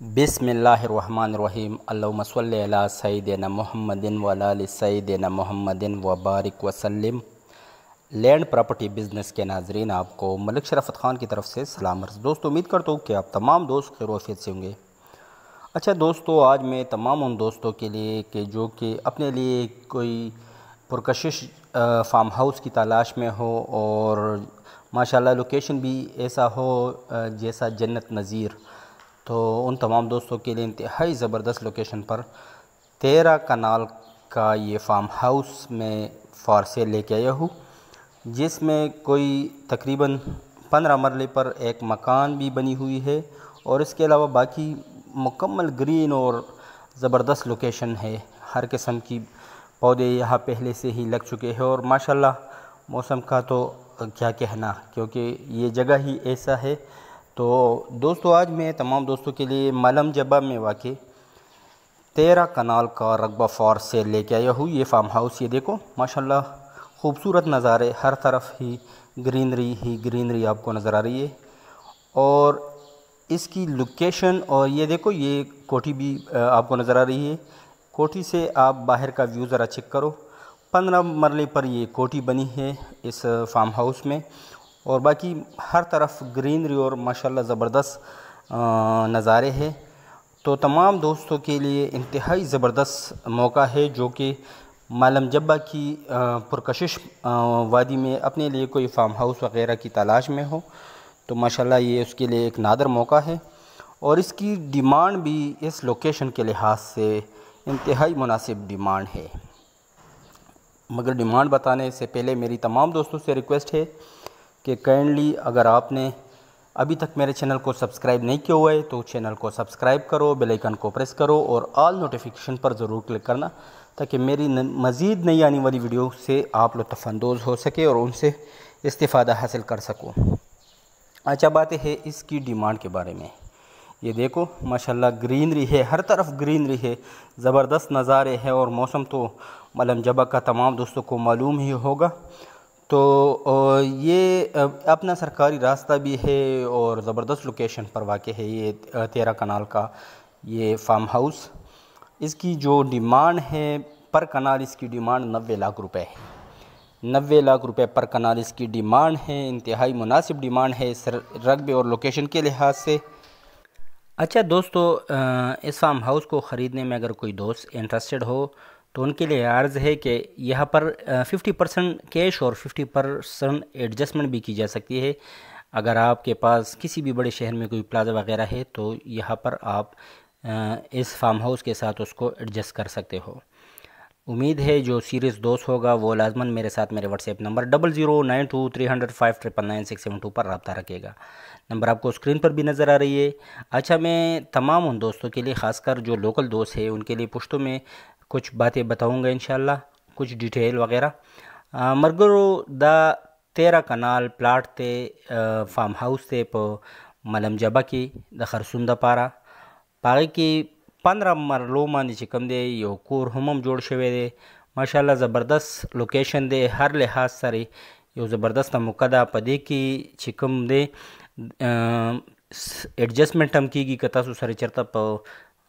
बिस्मिल्लाहिर्रहमानिर्रहीम। अल्लाहुम्मा सल्लि अला सय्यिदिना मुहम्मदिन व अला आलि सय्यिदिना मुहम्मदिन व बारिक वसल्लिम। लैंड प्रॉपर्टी बिज़नेस के नाज़रीन, आपको मलिक शरफ़त ख़ान की तरफ से सलाम अर्ज़। दोस्तों, उम्मीद करता हूँ कि आप तमाम दोस्त खैर आफ़ियत से होंगे। अच्छा दोस्तों, आज मैं तमाम उन दोस्तों के लिए कि जो कि अपने लिए कोई पुरकशिश फार्म हाउस की तलाश में हो और माशाल्लाह लोकेशन भी ऐसा हो जैसा जन्नत नज़ीर, तो उन तमाम दोस्तों के लिए इंतहाई ज़बरदस्त लोकेशन पर 13 कनाल का ये फार्म हाउस मैं फॉर सेल लेके आया हूँ, जिसमें कोई तकरीबन 15 मरले पर एक मकान भी बनी हुई है और इसके अलावा बाकी मुकम्मल ग्रीन और ज़बरदस्त लोकेशन है। हर किस्म की पौधे यहाँ पहले से ही लग चुके हैं और माशाल्लाह मौसम का तो क्या कहना, क्योंकि ये जगह ही ऐसा है। तो दोस्तों, आज मैं तमाम दोस्तों के लिए मलम जब्बा में वाक़ 13 कनाल का रकबा फॉर सेल लेके आया हूँ। ये फार्म हाउस ये देखो माशाल्लाह खूबसूरत नज़ारे, हर तरफ ही ग्रीनरी आपको नज़र आ रही है। और इसकी लोकेशन, और ये देखो ये कोठी भी आपको नज़र आ रही है। कोठी से आप बाहर का व्यू ज़रा चेक करो। 15 मरले पर ये कोठी बनी है इस फार्म हाउस में और बाकी हर तरफ ग्रीनरी और माशाल्लाह ज़बरदस्त नज़ारे हैं। तो तमाम दोस्तों के लिए इंतहाई ज़बरदस्त मौका है जो कि मलम जब्बा की पुरकशिश वादी में अपने लिए कोई फार्म हाउस वग़ैरह की तलाश में हो, तो माशाल्लाह ये उसके लिए एक नादर मौका है। और इसकी डिमांड भी इस लोकेशन के लिहाज से इंतहाई मुनासिब डिमांड है। मगर डिमांड बताने से पहले मेरी तमाम दोस्तों से रिक्वेस्ट है कि काइंडली अगर आपने अभी तक मेरे चैनल को सब्सक्राइब नहीं किया हुआ है तो चैनल को सब्सक्राइब करो, बेल आइकन को प्रेस करो और ऑल नोटिफिकेशन पर ज़रूर क्लिक करना, ताकि मेरी मज़ीद नई आने वाली वीडियो से आप लुत्फ़ अंदोज़ हो सके और उनसे इस्तिफ़ादा हासिल कर सकूँ। अच्छा, बात है इसकी डिमांड के बारे में। ये देखो माशाल्लाह ग्रीनरी है, हर तरफ ग्रीनरी है, ज़बरदस्त नज़ारे हैं और मौसम तो मलम जब्बा का तमाम दोस्तों को मालूम ही होगा। तो ये अपना सरकारी रास्ता भी है और ज़बरदस्त लोकेशन पर वाक़ है ये 13 कनाल का ये फार्म हाउस। इसकी जो डिमांड है पर कनाल, इसकी डिमांड 90 लाख रुपए है। 90 लाख रुपए पर कनाल इसकी डिमांड है। इंतहाई मुनासिब डिमांड है इस रकबे और लोकेशन के लिहाज से। अच्छा दोस्तों, इस फार्म हाउस को ख़रीदने में अगर कोई दोस्त इंटरेस्टेड हो तो उनके लिए अर्ज़ है कि यहाँ पर 50% कैश और 50% एडजस्टमेंट भी की जा सकती है। अगर आपके पास किसी भी बड़े शहर में कोई प्लाज़ा वगैरह है तो यहाँ पर आप इस फार्म हाउस के साथ उसको एडजस्ट कर सकते हो। उम्मीद है जो सीरियस दोस्त होगा वो लाजमन मेरे साथ मेरे व्हाट्सएप नंबर 00923005999672 पर रब्ता रखेगा। नंबर आपको स्क्रीन पर भी नज़र आ रही है। अच्छा, मैं तमाम उन दोस्तों के लिए, ख़ासकर जो लोकल दोस्त हैं, उनके लिए पुश्तों में कुछ बातें बताऊंगा इंशाल्लाह, कुछ डिटेल वगैरह। मरगरो द 13 कनाल प्लाट थे फार्म हाउस थे प मलम जब्बा की द खरसुंदा पारा पागे की 15 मरलो मानी चिकम दे यो कोर हमम जोड़ शवे दे। माशाल्लाह ज़बरदस्त लोकेशन दे, हर लिहाज सरे यो ज़बरदस्त मुकदा पदे की चिकम दे एडजस्टमेंट हम की कता सु सरे चरता प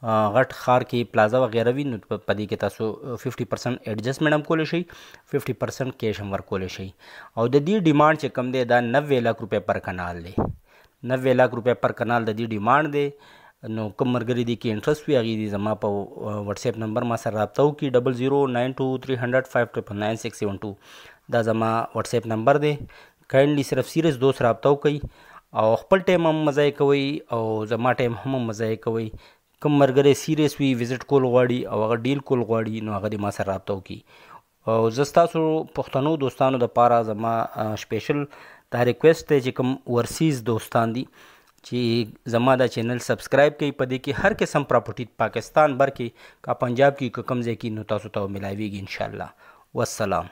غټ خار کې پلازا وغیرہ وي، نو په دې کې تاسو 50% ایڈجسٹمنٹ هم کولی شئ، 50% کیش هم ورکولی شئ. او د دې ډیمانډ چې کم دی دا 90 لک روپے پر کنال دی. 90 لک روپے پر کنال د دې ډیمانډ دی. نو کوم مرګري دي کې انټرست وي هغه دي زما په واتس اپ نمبر ما سره رابطه وکړي 00923005999672. دا زما واتس اپ نمبر دی. کایندلی صرف سیریس دوست رابطه وکړئ او خپل ټایم هم مزه کوي او زما ټایم هم مزه کوي. کم مرګره سیریس وی وزټ کول غواړي او هغه ډیل کول غواړي نو هغه د ما سره رابطه وکړي. او زه ستاسو پښتنو دوستانو د پاره زما سپیشل دا ریکویسټ دی چې کوم ورسیز دوستان دي چې زما دا چینل سبسکرایب کوي. په دې کې هر قسم پراپرټي پاکستان بر کې کا پنجاب کې کوم ځای کې نو تاسو ته ملایويږي انشاءالله. والسلام.